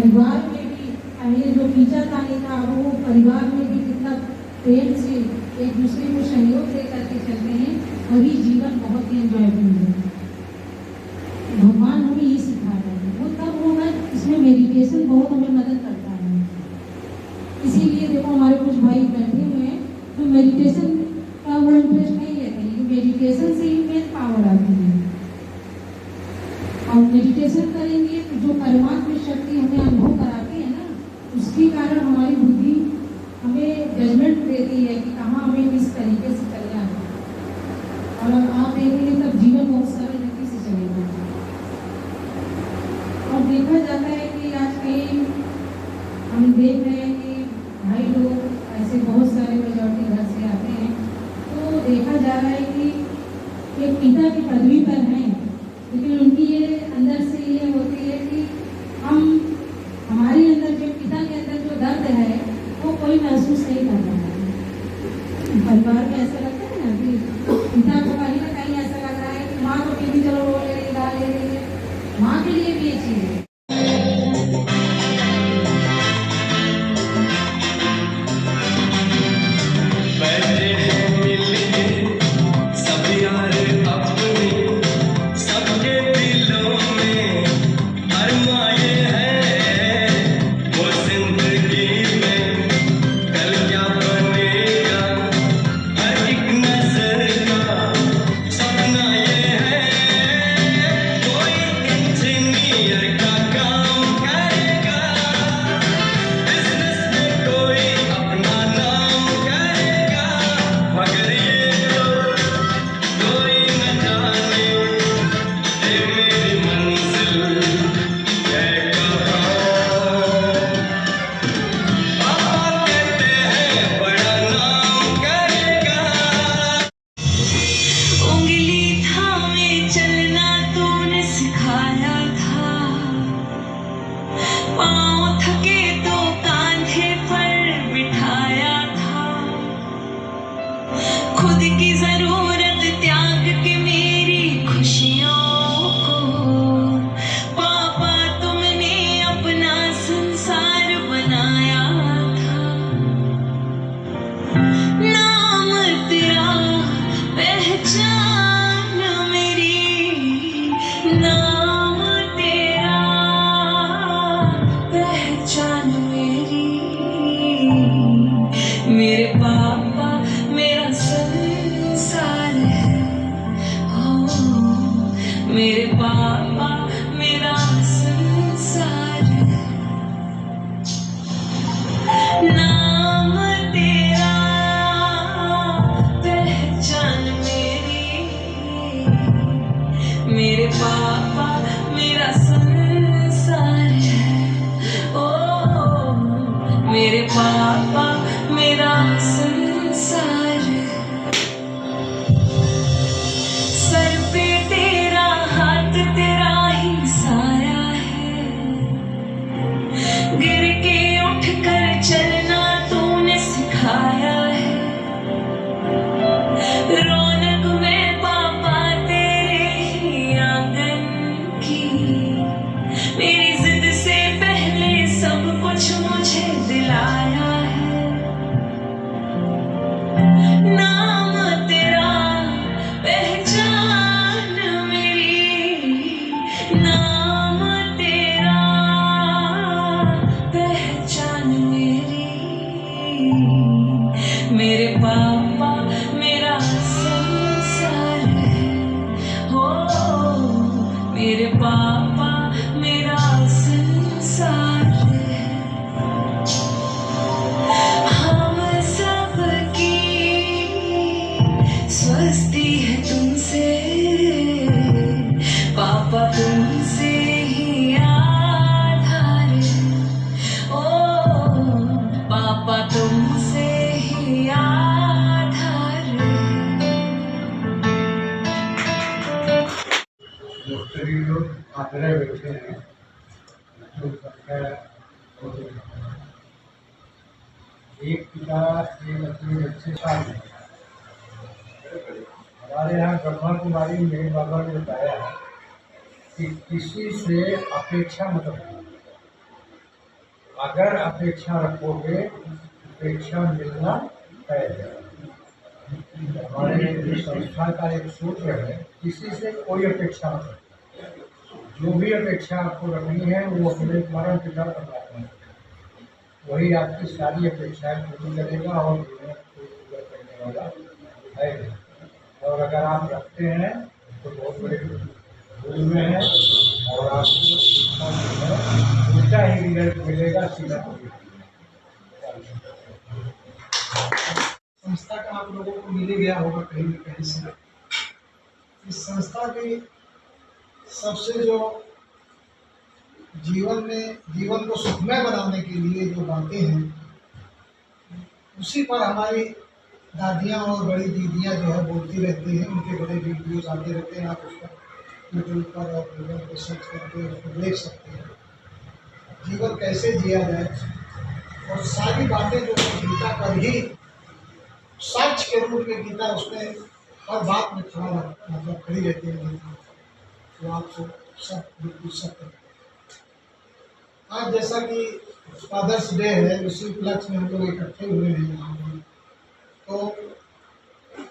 परिवार में भी पहले जो खींचातानी था वो परिवार में भी कितना प्रेम से एक दूसरे को सहयोग दे करके चलते हैं, वही जीवन बहुत ही एंजॉयबल है। भगवान हमें ये सिखा रहे हैं, वो तब होगा इसमें मेडिटेशन बहुत हमें मदद करता है। इसीलिए देखो हमारे कुछ भाई बैठे हुए हैं तो मेडिटेशन का वो इंटरेस्ट नहीं लेते, लेकिन मेडिटेशन से ही मेन पावर आती है। और मेडिटेशन करेंगे तो जो परमात्मा शक्ति हमें अनुभव कराती है ना, उसके कारण हमारी बुद्धि हमें जजमेंट देती है कि कहाँ हमें किस तरीके से चलना है, और आप देखेंगे तब जीवन बहुत सरल रीति से चलेगा। और देखा जाता है कि आज कहीं हम देख रहे हैं कि भाई लोग ऐसे बहुत सारे मेजॉरिटी घर से आते हैं, तो देखा जा रहा है कि एक पिता की पदवी पर हैं, लेकिन उनकी ये अंदर से ये होती है कि हमारे अंदर जो पिता के अंदर जो दर्द है वो कोई महसूस नहीं कर रहा है। परिवार में ऐसा लगता है ना कि पिता को कहीं ना कहीं ऐसा लग रहा है कि माँ तो टीवी चलो रो ले रही, गा ले रही है, माँ के लिए भी ये चीज़ है। खुद की जरूरत त्याग के मेरी खुशियों को पापा तुमने अपना संसार बनाया था। नाम तेरा पहचान मेरी, नाम तेरा पहचान मेरी। मेरे पापा मेरा संसार है, ओ मेरे पापा मेरा संसार है। नाम तेरा पहचान मेरी, मेरे पापा मेरा संसार है, ओ मेरे पापा मेरा संसार है। सर पे तेरा हाथ तेरा ही साया है, गिर के उठ कर चलना तूने सिखाया है। रौनक में पापा तेरे ही आंगन की, मेरी जिद से पहले सब कुछ मुझे दिलाया है। नाम तेरा पहचान मेरी, नाम तेरा पहचान मेरी। मेरे पापा मेरा संसार है, हो मेरे पापा मेरा संसार है। हम सबकी स्वस्ति है तुमसे, पापा तुमसे ही आधार है, ओ पापा तुमसे ही आधार है। डॉक्टरी लोग आग्रह बैठे हैं जो संख्या बहुत है। एक पिता एक अपने बच्चे साथ में। हमारे यहाँ ब्रह्मा कुमारी में बाबा ने बताया कि किसी से अपेक्षा मत रखना। अगर अपेक्षा रखोगे, अपेक्षा मिलना है। हमारे संस्था का एक सूत्र है, किसी से कोई अपेक्षा मत रखो। जो भी अपेक्षा आपको रखनी है वो अपने परम पिता परमात्मा से, वही आपकी सारी अपेक्षाएं पूरी करेगा और जीवन को पूरा करने वाला है। और अगर आप रखते हैं तो बहुत बड़े भूल में है और आपको उल्टा ही रिजल्ट मिलेगा, सीधा संस्था का आप लोगों को मिल गया होगा कहीं न कहीं से। इस संस्था की सबसे जो जीवन को सुखमय बनाने के लिए जो बातें हैं, उसी पर हमारी दादियाँ और बड़ी दीदियाँ जो है बोलती रहती हैं। उनके बड़े वीडियोज आते रहते हैं, आप उस पर यूट्यूब पर और गूगल पर सर्च करके उसको देख सकते हैं जीवन कैसे जिया जाए। और सारी बातें जो गीता पर ही सच के रूप में गीता उसमें हर बात में मतलब खड़ी रहती है गीता, तो आपको सब बिल्कुल सत्य। आज जैसा कि फादर्स डे है, उसी उपलक्ष्य में हम लोग इकट्ठे हुए हैं यहाँ पर। तो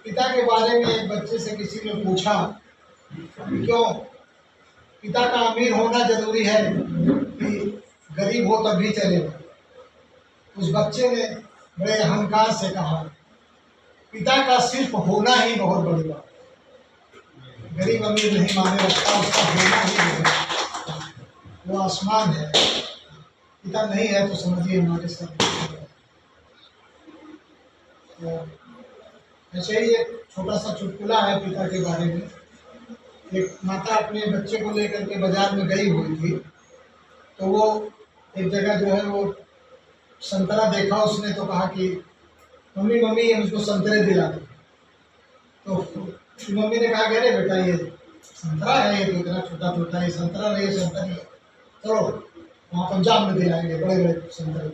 पिता के बारे में एक बच्चे से किसी ने पूछा क्यों पिता का अमीर होना जरूरी है कि गरीब हो तब भी चलेगा। उस बच्चे ने बड़े अहंकार से कहा पिता का सिर्फ होना ही बहुत बड़ी बात है, गरीब अमीर नहीं माने रखता, उसका होना ही है। वो आसमान है, पिता नहीं है तो समझिए हमारे सब। तो ऐसे ही एक छोटा सा चुटकुला है पिता के बारे में। एक माता अपने बच्चे को लेकर के बाजार में गई हुई थी, तो वो एक जगह जो है वो संतरा देखा उसने, तो कहा कि मम्मी मम्मी मुझको संतरे दिला दो। तो मम्मी ने कहा अरे बेटा ये संतरा है, ये तो इतना छोटा छोटा है, संतरा नहीं संतरा नहीं, चलो वहाँ पंजाब में दिलाएंगे, बड़े बड़े संतरे।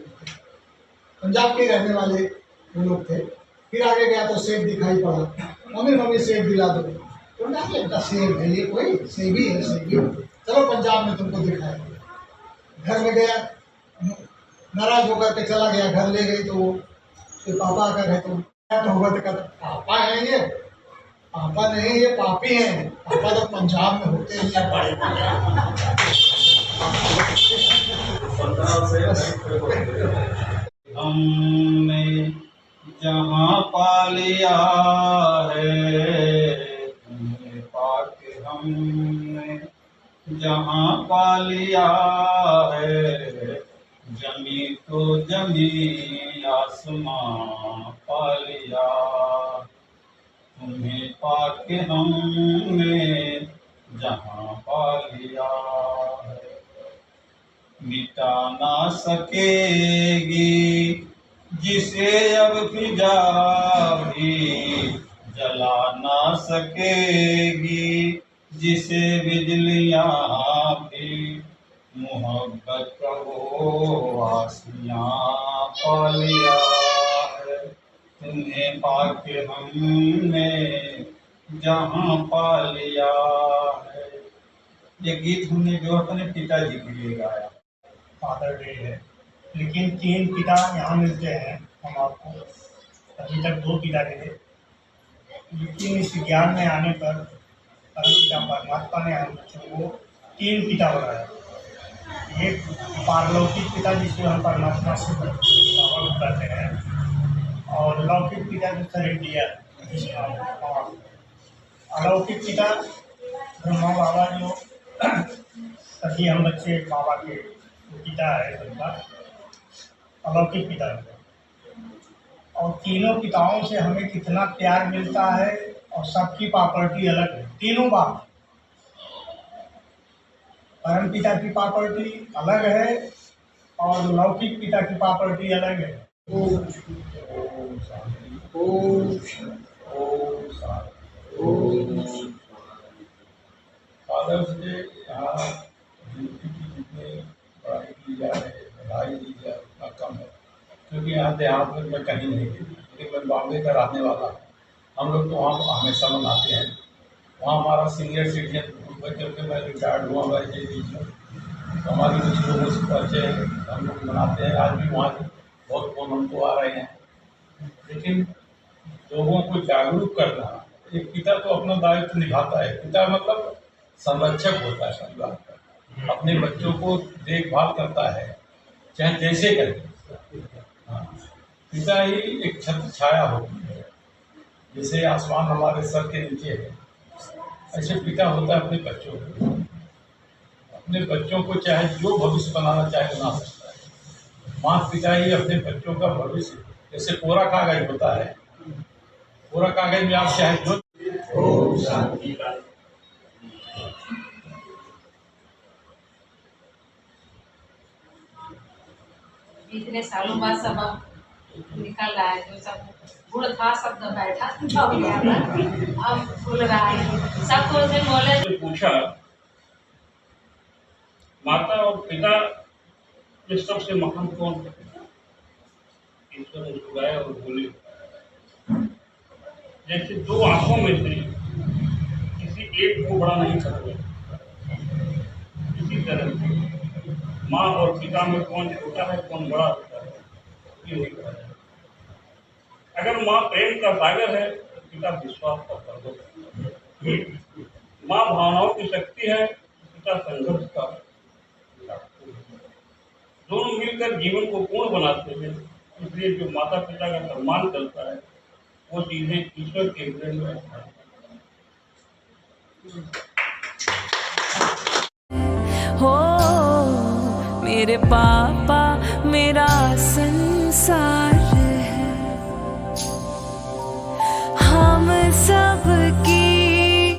पंजाब के रहने वाले वो लोग थे। फिर आगे गया तो सेब दिखाई पड़ा, मम्मी मम्मी सेब दिला दो। तो नहीं बेटा सेब है, ये कोई सेब ही है, सेब ही, चलो पंजाब में तुमको दिखाएंगे। घर में गया, नाराज होकर के चला गया, घर ले गई तो फिर पापा का है तो होगा तो कहता पापा है ये, पापा नहीं ये पापी हैं, पापा तो पंजाब में होते हैं बड़े हमने जहाँ पा लिया है, तुम्हें पाके हमने जहाँ पा लिया है, जमी तो जमी आसमां पा लिया, तुम्हें पाके हमने जहाँ पा लिया है। मिटा ना सकेगी जिसे अब फिजा भी, जला ना सकेगी जिसे बिजलियाँ भी, मोहब्बत का वो आसियाँ पा लिया है, तुम्हें पाके हमने जहाँ पा लिया है। ये गीत हमने जो अपने पिताजी के लिए गाया। फादर डे है, लेकिन 3 पिता यहाँ मिलते हैं हम आपको। अभी तक 2 पिता मिले, लेकिन इस ज्ञान में आने पर परम पिता परमात्मा ने हम बच्चों को 3 पिता बनाया। एक पारलौकिक पिता जिसे हम परमात्मा से पावन करते हैं, और लौकिक पिता जो सर इंडिया जिसे हम अलौकिक पिता ब्रह्मा बाबा, जो सभी हम बच्चे बाबा के पिता है सबका, अलौकिक पिता है। और तीनों पिताओं से हमें कितना प्यार मिलता है, और सबकी प्रॉपर्टी अलग है। तीनों बाप, परम पिता की प्रॉपर्टी अलग है और लौकिक पिता की प्रॉपर्टी अलग है। फादर्स डे यहाँ ड्यूटी की जितनी पढ़ाई की जा रही है, पढ़ाई की जा उतना कम है, क्योंकि यहाँ देहात में मैं कहीं नहीं गई, लेकिन मैं बॉम्बे का रहने वाला हूँ। हम लोग तो वहाँ हमेशा मनाते हैं। वहाँ हमारा सीनियर सिटीजन, क्योंकि मैं रिटायर्ड हुआ, मैं ये तो हमारी कुछ लोगों से परिचय हम लोग बनाते हैं। आज भी वहाँ से बहुत फोन हमको आ रहे हैं। लेकिन लोगों को जागरूक करना, एक पिता तो अपना दायित्व निभाता है। पिता मतलब संरक्षक होता है परिवार का, अपने बच्चों को देखभाल करता है, चाहे जैसे करे। हाँ, पिता ही एक छत्र छाया होती है। जैसे आसमान हमारे सर के नीचे है, ऐसे पिता होता है अपने बच्चों को। अपने बच्चों को चाहे जो भविष्य बनाना चाहे बना सकता है। माता पिता ही अपने बच्चों का भविष्य, जैसे कोरा कागज होता है, कोरा कागज में आप चाहे जो इतने सालों बाद सब अब निकल रहा है, जो सब गुड़ था सब तो बैठा हो गया था, अब खुल रहा है। सबको से बोले तो पूछा माता और पिता में सबसे महान कौन है? ईश्वर मुस्कुराया और बोले, जैसे दो आंखों में से किसी एक को बड़ा नहीं सकते, इसी तरह से माँ और पिता में कौन छोटा है कौन बड़ा होता है ये नहीं कहा जाए। अगर माँ प्रेम का सागर है तो पिता विश्वास का पर्वत है। माँ भावनाओं की शक्ति है, पिता संघर्ष का। दोनों मिलकर जीवन को पूर्ण बनाते हैं। इसलिए जो माता पिता का सम्मान करता है वो चीजें ईश्वर के हृदय में है। हो मेरे पापा मेरा संसार।